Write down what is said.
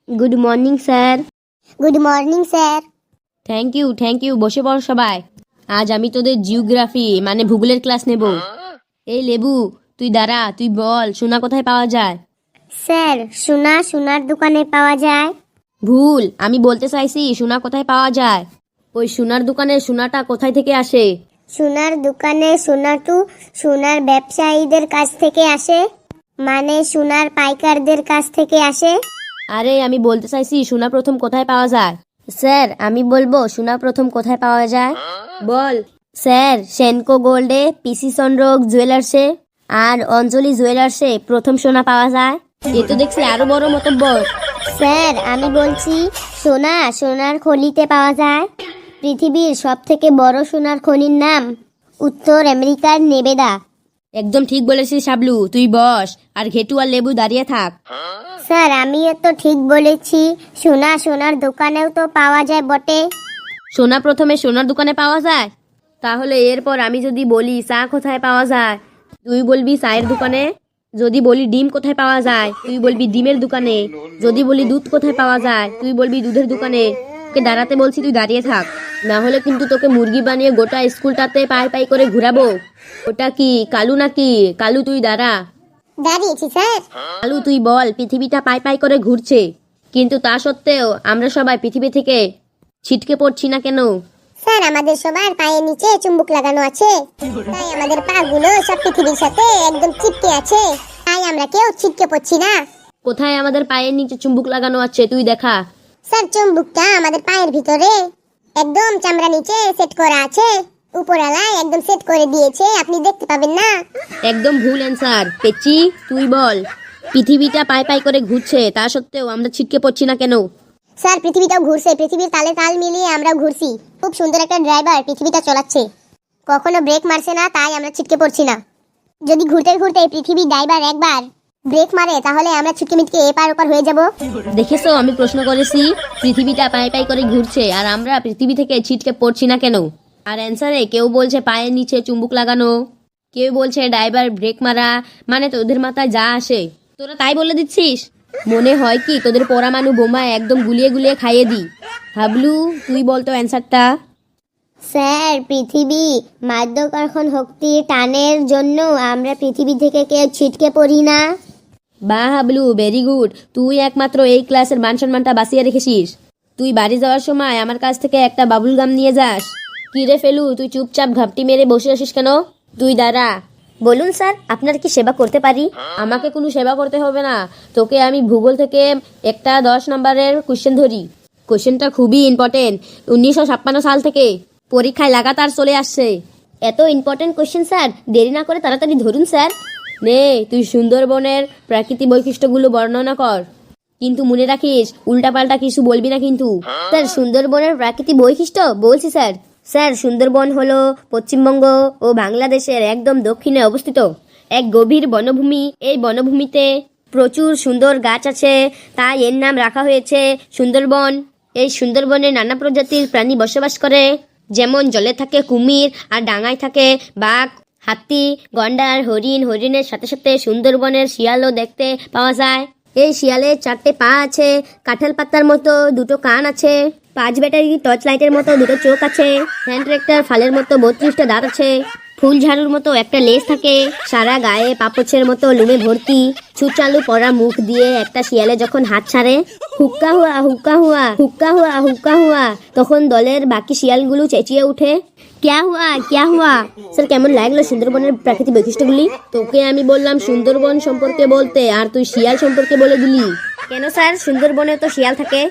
Good morning sir. Good morning sir. Thank you বসে পড় সবাই। আজ আমি তোদের জিওগ্রাফি মানে ভূগোলের ক্লাস নেব। এই লেবু, তুই দাঁড়া, তুই বল সোনা কোথায় পাওয়া যায়? স্যার সোনার দোকানে পাওয়া যায়। ভুল, আমি বলতে চাইছি সোনা কোথায় পাওয়া যায়। ওই সোনার দোকানে সোনাটা কোথায় থেকে আসে? সোনার দোকানে সোনার ব্যবসায়ীদের কাছ থেকে আসে, মানে সোনার পাইকারদের কাছ থেকে আসে। আরে আমি বলতে চাইছি সোনা প্রথম কোথায় পাওয়া যায়। স্যার আমি বলবো সোনা প্রথম কোথায় পাওয়া যায়। বল। স্যার সেনকো গোল্ডে, পিসি চন্দ্রক জুয়েলার্সে আর অঞ্জলি জুয়েলার্সে প্রথম সোনা পাওয়া যায়। এ তো দেখছি আরো বড় মতব্বর। স্যার আমি বলছি সোনার খনিতে পাওয়া যায়। পৃথিবীর সব থেকে বড় সোনার খনির নাম উত্তর আমেরিকার নেবেদা। একদম ঠিক বলেছিস শাবলু, তুই বস আর ঘেটু আর লেবু দাঁড়িয়ে থাক। স্যার আমিও তো ঠিক বলেছি, সোনার দোকানেও তো পাওয়া যায় বটে। সোনা প্রথমে সোনার দোকানে পাওয়া যায়? তাহলে এরপর আমি যদি বলি চা কোথায় পাওয়া যায়, তুই বলবি চায়ের দোকানে। যদি বলি ডিম কোথায় পাওয়া যায়, তুই বলবি ডিমের দোকানে। যদি বলি দুধ কোথায় পাওয়া যায়, তুই বলবি দুধের দোকানে। তোকে দাঁড়াতে বলছি, তুই দাঁড়িয়ে থাক, না হলে কিন্তু তোকে মুরগি বানিয়ে গোটা স্কুলটাতে পাই করে ঘুরাবো। ওটা কি কালু নাকি? কালু তুই দাঁড়া। দাঁড়িয়েছি স্যার। কালু তুই বল, পৃথিবীটা পাই করে ঘুরছে, কিন্তু তা সত্ত্বেও আমরা সবাই পৃথিবী থেকে ছিটকে পড়ছি না কেন? স্যার আমাদের সবার পায়ের নিচে চুম্বক লাগানো আছে, তাই আমাদের পা গুলো সব পৃথিবীর সাথে একদম চিপকে আছে, তাই আমরা কেউ ছিটকে পড়ছি না। কোথায় আমাদের পায়ের নিচে চুম্বক লাগানো আছে তুই দেখা। স্যার চুম্বকটা আমাদের পায়ের ভিতরে একদম চামড়া নিচে সেট করা আছে, উপরওয়ালা একদম সেট করে দিয়েছে, আপনি দেখতে পাবেন না। একদম ভুল অ্যান্সার পেচ্ছি। তুই বল, পৃথিবীটা পাই করে ঘুরছে, তা সত্ত্বেও আমরা ছিটকে পড়ছি না কেন? স্যার পৃথিবীটাও ঘুরছে, পৃথিবীর তালে তাল মিলিয়ে আমরাও ঘুরছি। খুব সুন্দর একটা ড্রাইভার পৃথিবীটা চালাচ্ছে, কখনো ব্রেক মারছে না, তাই আমরা ছিটকে পড়ছি না। যদি ঘুরতে ঘুরতে পৃথিবীর ড্রাইভার একবার ব্রেক মারে, তাহলে আমরা ছিটকে মিটকে এপার ওপার হয়ে যাব। দেখেছো, আমি প্রশ্ন করেছি পৃথিবীটা পাই করে ঘুরছে আর আমরা পৃথিবী থেকে ছিটকে পড়ছি না কেন। আর অ্যান্সারে কেউ বলছে পায়ের নিচে চুম্বক লাগানো, কেউ বলছে ড্রাইভার ব্রেক মারা, মানে তোদের মাথায় যা আসে তোরা তাই বলে দিচ্ছিস। মনে হয় কি তোদের পরমাণু বোমা একদম গুলিয়ে খাইয়ে দি। হাবলু তুই বলতো অ্যান্সারটা। স্যার পৃথিবী মাধ্যাকর্ষণ শক্তির টানের জন্য আমরা পৃথিবী থেকে কেউ ছিটকে পড়ি না। বাহ হাবলু, ভেরি গুড। তুই একমাত্র এই ক্লাসের মান সম্মানটা বাঁচিয়ে রেখেছিস। তুই বাড়ি যাওয়ার সময় আমার কাছ থেকে একটা বাবুল গাম নিয়ে যাস। কি রে ফেলু, তুই চুপচাপ ঘাপটি মেরে বসে আসিস কেন? তুই দাঁড়া। বলুন স্যার, আপনার কি সেবা করতে পারি? আমাকে কোনো সেবা করতে হবে না, তোকে আমি ভূগোল থেকে একটা 10 নম্বরের কোশ্চেন ধরি। কোশ্চেনটা খুবই ইম্পর্টেন্ট, 1956 সাল থেকে পরীক্ষায় লাগাতার চলে আসছে। এত ইম্পর্টেন্ট কোশ্চেন স্যার, দেরি না করে তাড়াতাড়ি ধরুন স্যার। নে, তুই সুন্দরবনের প্রাকৃতিক বৈশিষ্ট্যগুলো বর্ণনা কর, কিন্তু মনে রাখিস উল্টাপাল্টা কিছু বলবি না কিন্তু। স্যার সুন্দরবনের প্রাকৃতিক বৈশিষ্ট্য বলছি স্যার। স্যার সুন্দরবন হলো পশ্চিমবঙ্গ ও বাংলাদেশের একদম দক্ষিণে অবস্থিত এক গভীর বনভূমি। এই বনভূমিতে প্রচুর সুন্দর গাছ আছে, তাই এর নাম রাখা হয়েছে সুন্দরবন। এই সুন্দরবনে নানা প্রজাতির প্রাণী বসবাস করে, যেমন জলে থাকে কুমির আর ডাঙায় থাকে বাঘ, হাতি, গন্ডার, হরিণের সাথে সাথে সুন্দরবনের শিয়ালও দেখতে পাওয়া যায়। এই শিয়ালের 4টে পা আছে, কাঁঠাল পাতার মতো 2টো কান আছে, 5 ব্যাটারি টর্চ লাইটের মতো 2টো চোখ আছে, হ্যান্ড ট্রাক্টর ফালের মতো 32টা দাঁত আছে, ফুল ঝাড়ুর মতো একটা লেজ থাকে, সারা গায়ে পাপোছের মতো লুমে ভর্তি, ছুচালু পরা মুখ দিয়ে একটা শিয়ালে যখন হাত ছাড়ে হুক্কা হুয়া হুক্কা হুয়া হুক্কা হুয়া হুক্কা হুয়া, তখন দলের বাকি শিয়ালগুলো চেঁচিয়ে উঠে ক্যা হুয়া ক্যা হুয়া। স্যার কেমন লাগলো সুন্দরবনের প্রাকৃতিক বৈশিষ্ট্যগুলি? তোকে আমি বললাম সুন্দরবন সম্পর্কে বলতে, আর তুই শিয়াল সম্পর্কে বলে দিলি কেন? স্যার সুন্দরবনে তো শিয়াল থাকে।